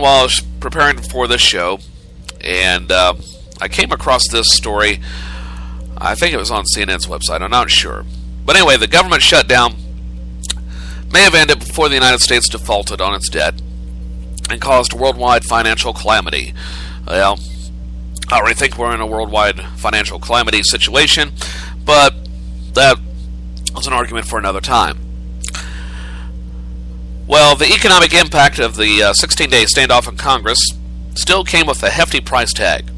while I was preparing for this show, and I came across this story. I think it was on CNN's website. I'm not sure. But anyway, the government shutdown may have ended before the United States defaulted on its debt and caused worldwide financial calamity. Well, I already think we're in a worldwide financial calamity situation, but that was an argument for another time. Well, the economic impact of the 16-day standoff in Congress still came with a hefty price tag.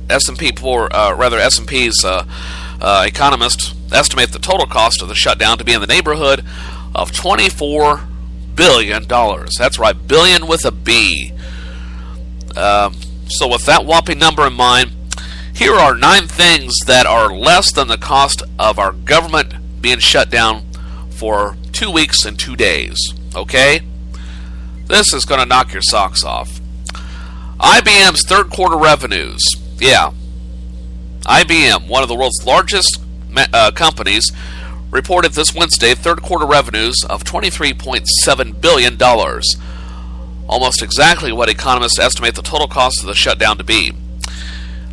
S&P's economists estimate the total cost of the shutdown to be in the neighborhood of $24 billion. That's right, billion with a B. So with that whopping number in mind, here are 9 things that are less than the cost of our government being shut down for 2 weeks and 2 days. Okay? This is going to knock your socks off. IBM's third quarter revenues. Yeah. IBM, one of the world's largest companies, reported this Wednesday third quarter revenues of $23.7 billion. Almost exactly what economists estimate the total cost of the shutdown to be.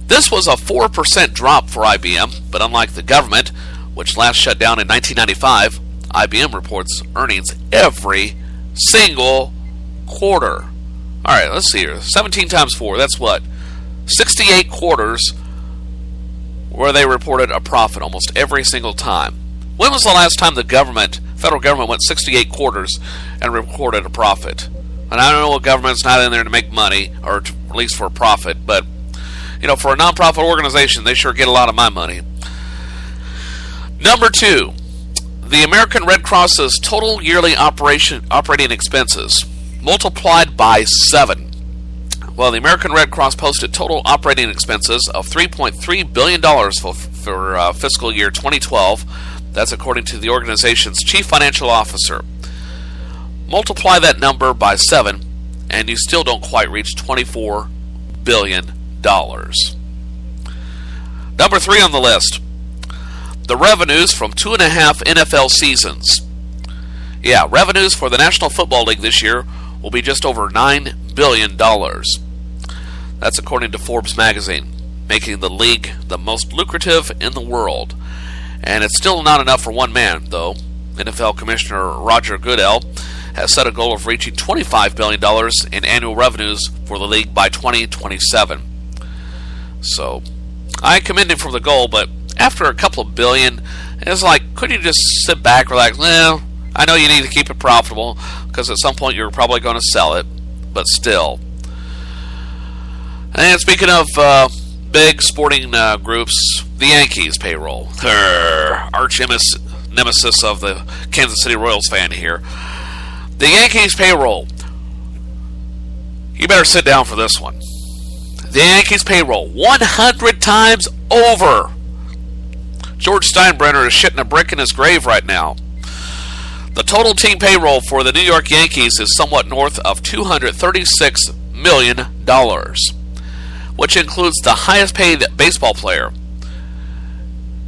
This was a 4% drop for IBM, but unlike the government, which last shut down in 1995, IBM reports earnings every single quarter. Alright, let's see here. 17 times 4, that's what? 68 quarters where they reported a profit almost every single time. When was the last time the federal government went 68 quarters and reported a profit? And I don't know what government's not in there to make money, or at least for a profit, but for a non-profit organization, they sure get a lot of my money. Number 2, the American Red Cross's total yearly operating expenses multiplied by 7. Well, the American Red Cross posted total operating expenses of $3.3 billion for fiscal year 2012. That's according to the organization's chief financial officer. Multiply that number by 7, and you still don't quite reach $24 billion. Number 3 on the list, the revenues from 2.5 NFL seasons. Yeah, revenues for the National Football League this year will be just over $9 billion. That's according to Forbes magazine, making the league the most lucrative in the world. And it's still not enough for one man, though. NFL Commissioner Roger Goodell has set a goal of reaching $25 billion in annual revenues for the league by 2027. So, I commend him for the goal, but after a couple of billion, it's like, couldn't you just sit back, relax? Well, I know you need to keep it profitable, because at some point you're probably going to sell it, but still. And speaking of big sporting groups, the Yankees payroll. Arch nemesis of the Kansas City Royals fan here. The Yankees payroll. You better sit down for this one. The Yankees payroll 100 times over. George Steinbrenner is shitting a brick in his grave right now. The total team payroll for the New York Yankees is somewhat north of $236 million, which includes the highest paid baseball player,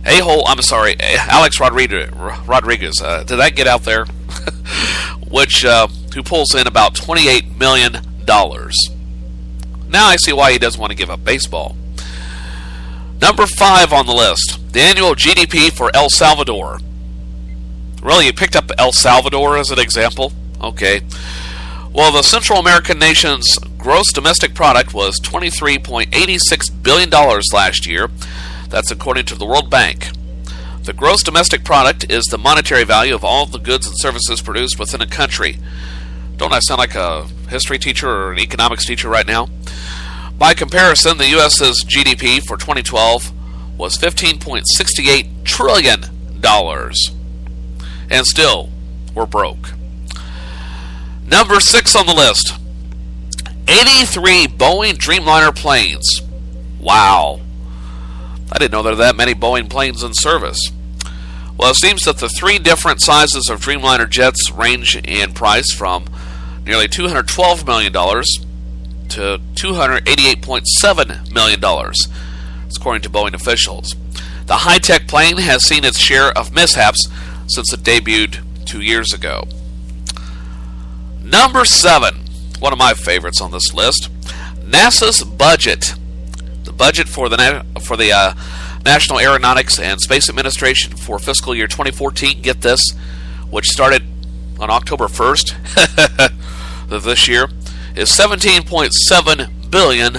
Alex Rodriguez. Did that get out there? Who pulls in about $28 million. Now I see why he doesn't want to give up baseball. Number 5 on the list, the annual GDP for El Salvador. Really, you picked up El Salvador as an example? Okay. Well, the Central American nation's gross domestic product was $23.86 billion last year. That's according to the World Bank. The gross domestic product is the monetary value of all the goods and services produced within a country. Don't I sound like a history teacher or an economics teacher right now? By comparison, the U.S.'s GDP for 2012 was $15.68 trillion. And still, we're broke. Number 6 on the list, 83 Boeing Dreamliner planes. Wow. I didn't know there were that many Boeing planes in service. Well, it seems that the 3 different sizes of Dreamliner jets range in price from nearly $212 million to $288.7 million, according to Boeing officials. The high-tech plane has seen its share of mishaps since it debuted 2 years ago. Number 7. one of my favorites on this list, NASA's budget. The budget for the National Aeronautics and Space Administration for fiscal year 2014, get this, which started on October 1st of this year, is $17.7 billion.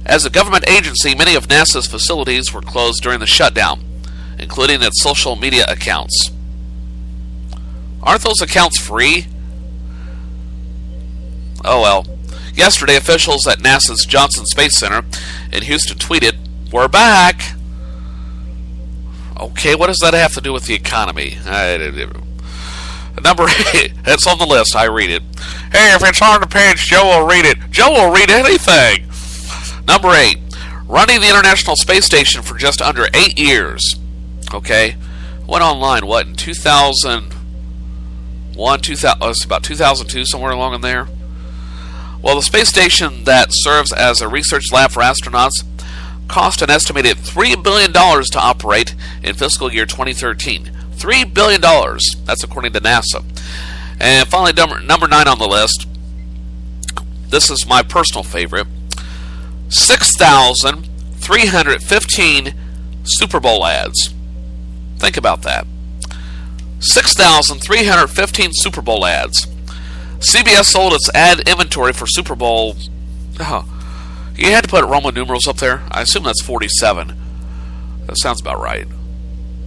As a government agency, many of NASA's facilities were closed during the shutdown, including its social media accounts. Aren't those accounts free? Oh well. Yesterday, officials at NASA's Johnson Space Center in Houston tweeted, "We're back." Okay, what does that have to do with the economy? Number 8, it's on the list, I read it. Hey, if it's on the page, Joe will read it. Joe will read anything. Number 8, running the International Space Station for just under 8 years. Okay, went online, in 2001, it's about 2002, somewhere along in there. Well, the space station that serves as a research lab for astronauts cost an estimated $3 billion to operate in fiscal year 2013. $3 billion. That's according to NASA. And finally, number 9 on the list. This is my personal favorite. 6,315 Super Bowl ads. Think about that. 6,315 Super Bowl ads. CBS sold its ad inventory for Super Bowl. You had to put Roman numerals up there. I assume that's 47. That sounds about right.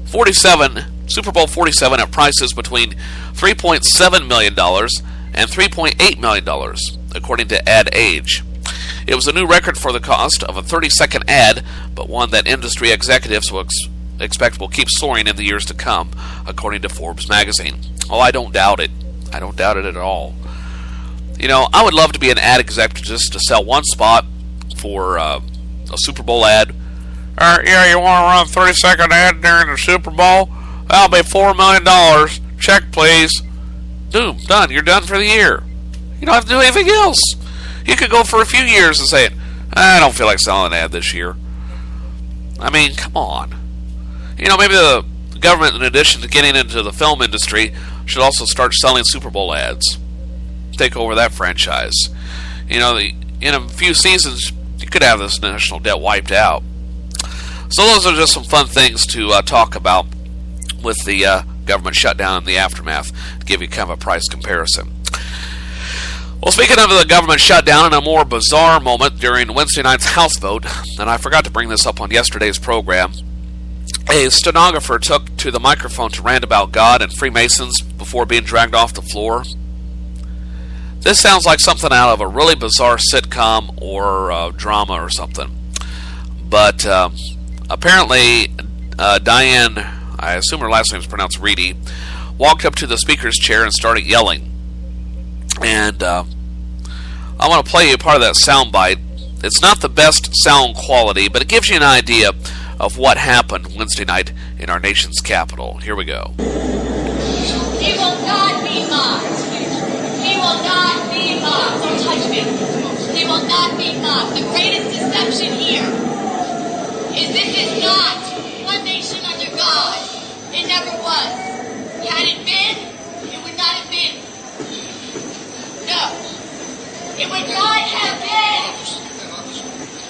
47, Super Bowl 47 at prices between $3.7 million and $3.8 million, according to Ad Age. It was a new record for the cost of a 30-second ad, but one that industry executives will expect will keep soaring in the years to come, according to Forbes magazine. Oh, I don't doubt it. I don't doubt it at all. You know, I would love to be an ad executive just to sell one spot for a Super Bowl ad. Yeah, you want to run a 30-second ad during the Super Bowl? That'll be $4 million. Check, please. Boom, done. You're done for the year. You don't have to do anything else. You could go for a few years and say, I don't feel like selling an ad this year. I mean, come on. You know, maybe the government, in addition to getting into the film industry, should also start selling Super Bowl ads. Take over that franchise. You know, in a few seasons, you could have this national debt wiped out. So those are just some fun things to talk about with the government shutdown and the aftermath, to give you kind of a price comparison. Well, speaking of the government shutdown, in a more bizarre moment during Wednesday night's House vote, and I forgot to bring this up on yesterday's program, a stenographer took to the microphone to rant about God and Freemasons before being dragged off the floor. This sounds like something out of a really bizarre sitcom or drama or something. But apparently, Diane, I assume her last name is pronounced Reedy, walked up to the speaker's chair and started yelling. And I want to play you part of that soundbite. It's not the best sound quality, but it gives you an idea of what happened Wednesday night in our nation's capital. Here we go. He will not be mocked. He will not be mocked. Don't touch me. He will not be mocked. The greatest deception here is this is not one nation under God. It never was. Had it been, it would not have been. No. It would not have been.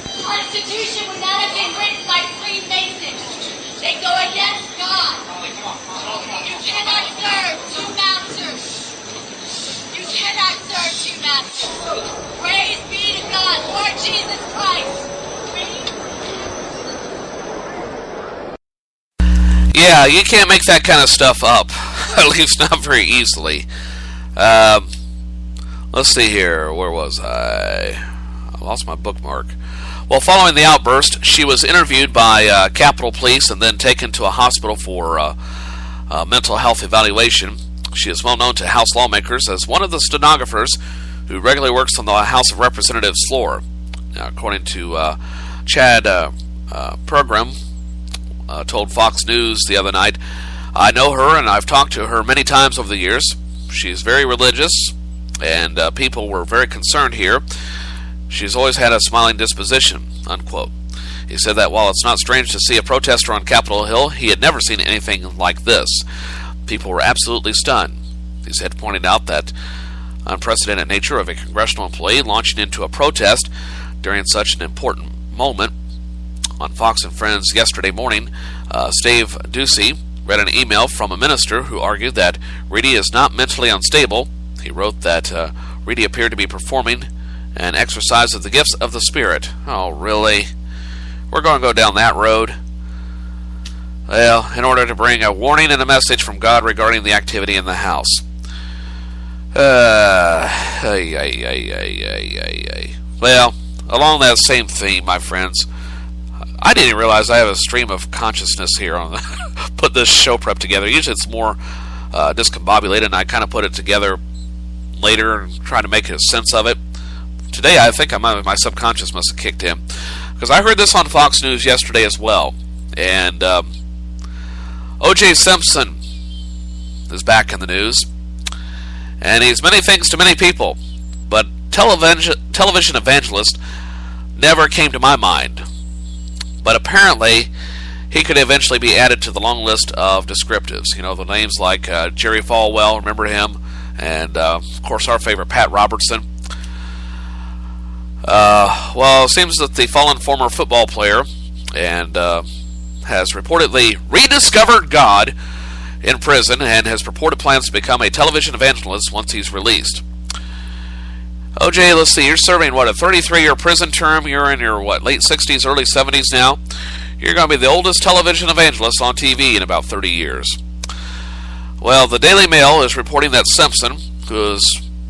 The Constitution would not have been written by Freemasons. They go against God. You cannot serve two masters. You cannot serve two masters. Praise be to God, Lord Jesus Christ. Yeah, you can't make that kind of stuff up, at least not very easily. Let's see here. Where was I? I lost my bookmark. Well, following the outburst, she was interviewed by Capitol Police and then taken to a hospital for mental health evaluation. She is well known to House lawmakers as one of the stenographers who regularly works on the House of Representatives floor. Now, according to Chad Program, told Fox News the other night, I know her and I've talked to her many times over the years. She's very religious and people were very concerned here. She's always had a smiling disposition, unquote. He said that while it's not strange to see a protester on Capitol Hill, he had never seen anything like this. People were absolutely stunned. He said, pointing out that unprecedented nature of a congressional employee launching into a protest during such an important moment. On Fox and Friends yesterday morning, Steve Doocy read an email from a minister who argued that Reedy is not mentally unstable. He wrote that Reedy appeared to be performing an exercise of the gifts of the Spirit. Oh, really? We're going to go down that road? Well, in order to bring a warning and a message from God regarding the activity in the house. Well, along that same theme, my friends, I didn't realize I have a stream of consciousness here on the put this show prep together. Usually it's more discombobulated, and I kind of put it together later and try to make a sense of it. Today, I think my subconscious must have kicked in, because I heard this on Fox News yesterday as well. And O.J. Simpson is back in the news, and he's many things to many people, but television evangelist never came to my mind. But apparently, he could eventually be added to the long list of descriptives. You know, the names like Jerry Falwell, remember him? And, of course, our favorite, Pat Robertson. Well, it seems that the fallen former football player and has reportedly rediscovered God in prison and has purported plans to become a television evangelist once he's released. OJ, let's see, you're serving, a 33-year prison term. You're in your, late 60s, early 70s now. You're going to be the oldest television evangelist on TV in about 30 years. Well, the Daily Mail is reporting that Simpson, who has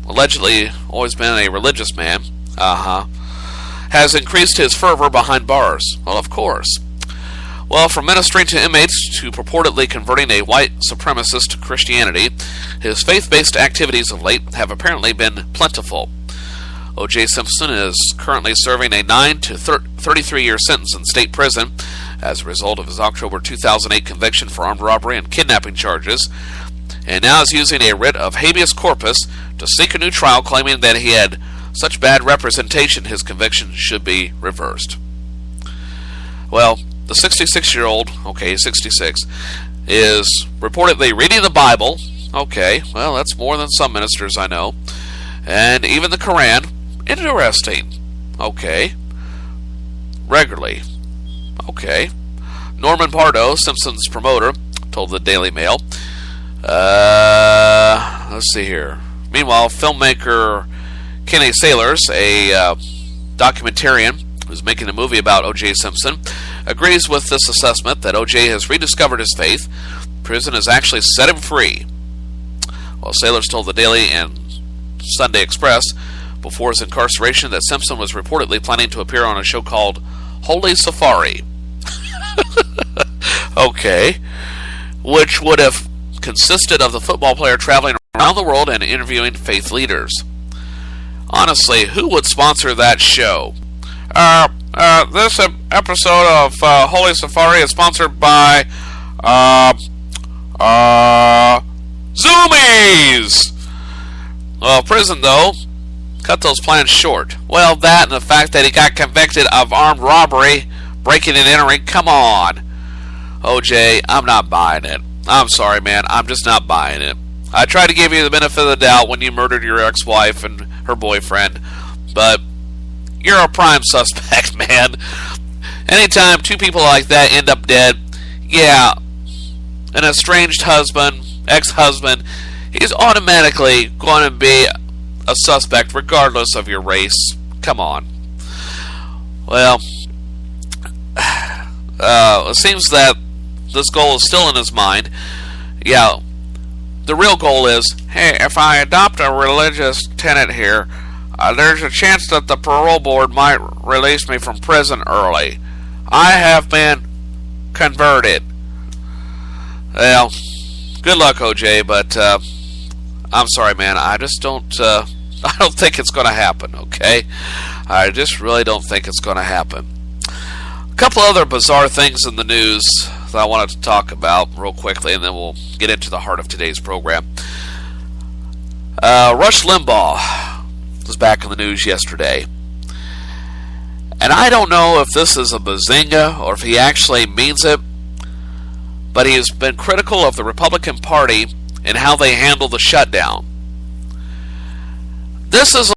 allegedly always been a religious man, has increased his fervor behind bars. Well, of course. Well, from ministering to inmates to purportedly converting a white supremacist to Christianity, his faith-based activities of late have apparently been plentiful. O.J. Simpson is currently serving a 9 to 33-year sentence in state prison as a result of his October 2008 conviction for armed robbery and kidnapping charges, and now is using a writ of habeas corpus to seek a new trial, claiming that he had such bad representation his conviction should be reversed. Well, the 66-year-old, 66, is reportedly reading the Bible. Okay, well, that's more than some ministers I know. And even the Quran. Interesting. Okay. Regularly. Okay. Norman Pardo, Simpson's promoter, told the Daily Mail. Let's see here. Meanwhile, filmmaker Kenny Sailors, a documentarian who's making a movie about O.J. Simpson, agrees with this assessment that O.J. has rediscovered his faith. Prison has actually set him free. Well, Sailors told the Daily and Sunday Express before his incarceration that Simpson was reportedly planning to appear on a show called Holy Safari. Okay. Which would have consisted of the football player traveling around the world and interviewing faith leaders. Honestly, who would sponsor that show? This episode of Holy Safari is sponsored by Zoomies! Well, prison, though, cut those plans short. Well, that and the fact that he got convicted of armed robbery, breaking and entering, come on. OJ, I'm not buying it. I'm sorry, man, I'm just not buying it. I tried to give you the benefit of the doubt when you murdered your ex-wife and her boyfriend, but you're a prime suspect, man. Anytime two people like that end up dead, yeah, an estranged husband, ex-husband, he's automatically going to be a suspect regardless of your race. Come on. Well, it seems that this goal is still in his mind. Yeah, the real goal is, hey, if I adopt a religious tenet here, there's a chance that the parole board might release me from prison early. I have been converted. Well, good luck, OJ, but I'm sorry, man. I just don't. I don't think it's going to happen. Okay, I just really don't think it's going to happen. A couple other bizarre things in the news that I wanted to talk about real quickly, and then we'll get into the heart of today's program. Rush Limbaugh was back in the news yesterday, and I don't know if this is a bazinga or if he actually means it, but he has been critical of the Republican Party and how they handle the shutdown. This is